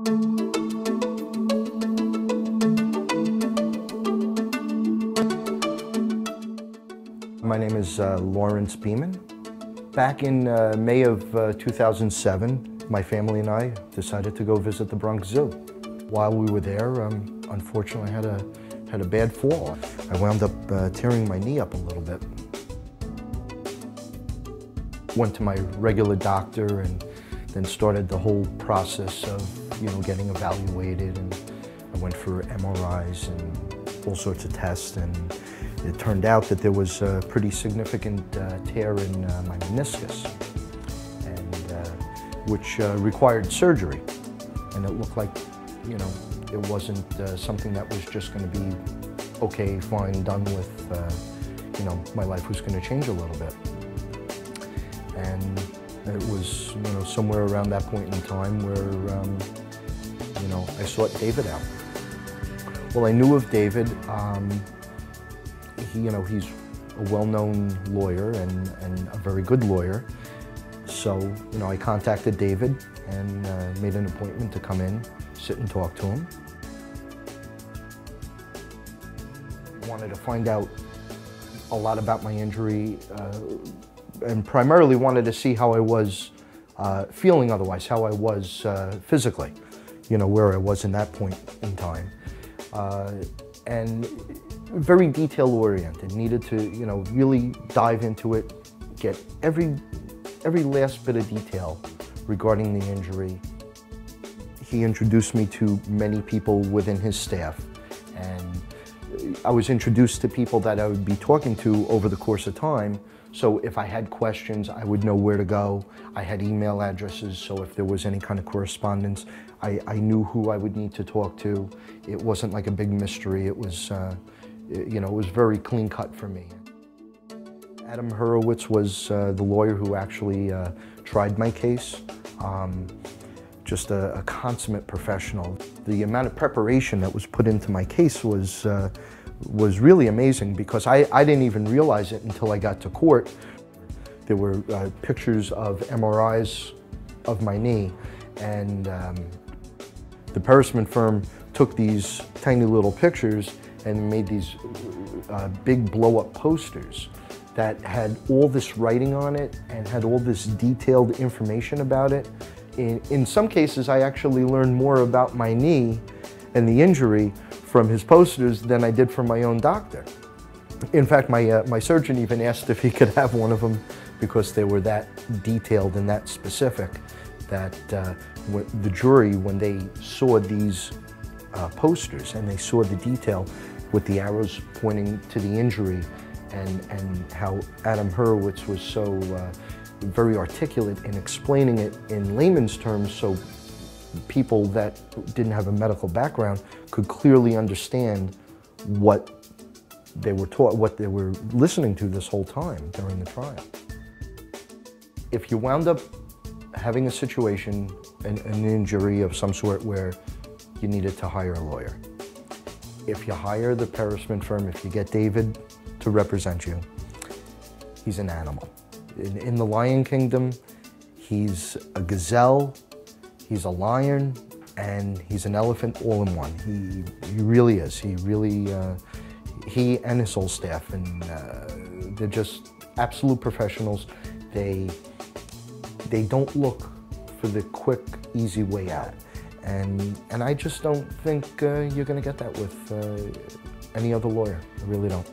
My name is Lawrence Beaman. Back in May of 2007, my family and I decided to go visit the Bronx Zoo. While we were there, unfortunately, I had a bad fall. I wound up tearing my knee up a little bit. Went to my regular doctor and then started the whole process of, getting evaluated. And I went for MRIs and all sorts of tests, and it turned out that there was a pretty significant tear in my meniscus, and which required surgery. And it looked like, it wasn't something that was just going to be okay, fine, done with. My life was going to change a little bit. And it was, somewhere around that point in time where, I sought David out. Well, I knew of David. He's a well-known lawyer and a very good lawyer. So, I contacted David and made an appointment to come in, sit and talk to him. Wanted to find out a lot about my injury and primarily wanted to see how I was feeling otherwise, how I was physically, where I was in that point in time. And very detail-oriented, needed to, really dive into it, get every last bit of detail regarding the injury. He introduced me to many people within his staff, and I was introduced to people that I would be talking to over the course of time. So if I had questions, I would know where to go. I had email addresses, so if there was any kind of correspondence, I knew who I would need to talk to. It wasn't like a big mystery. It was, it was very clean cut for me. Adam Hurwitz was the lawyer who actually tried my case. Just a consummate professional. The amount of preparation that was put into my case was really amazing, because I didn't even realize it until I got to court. There were pictures of MRIs of my knee, and the Perisman firm took these tiny little pictures and made these big blow-up posters that had all this writing on it and had all this detailed information about it. In some cases, I actually learned more about my knee and the injury from his posters than I did from my own doctor. In fact, my surgeon even asked if he could have one of them, because they were that detailed and that specific that the jury, when they saw these posters and they saw the detail with the arrows pointing to the injury, and how Adam Hurwitz was so very articulate in explaining it in layman's terms, so people that didn't have a medical background could clearly understand what they were taught, what they were listening to this whole time during the trial. If you wound up having a situation, an injury of some sort, where you needed to hire a lawyer, if you hire the Perisman firm, if you get David to represent you, he's an animal. In the Lion Kingdom, he's a gazelle, he's a lion, and he's an elephant all in one. He really is. He really, he and his whole staff, and they're just absolute professionals. They don't look for the quick, easy way out. And I just don't think you're going to get that with any other lawyer. I really don't.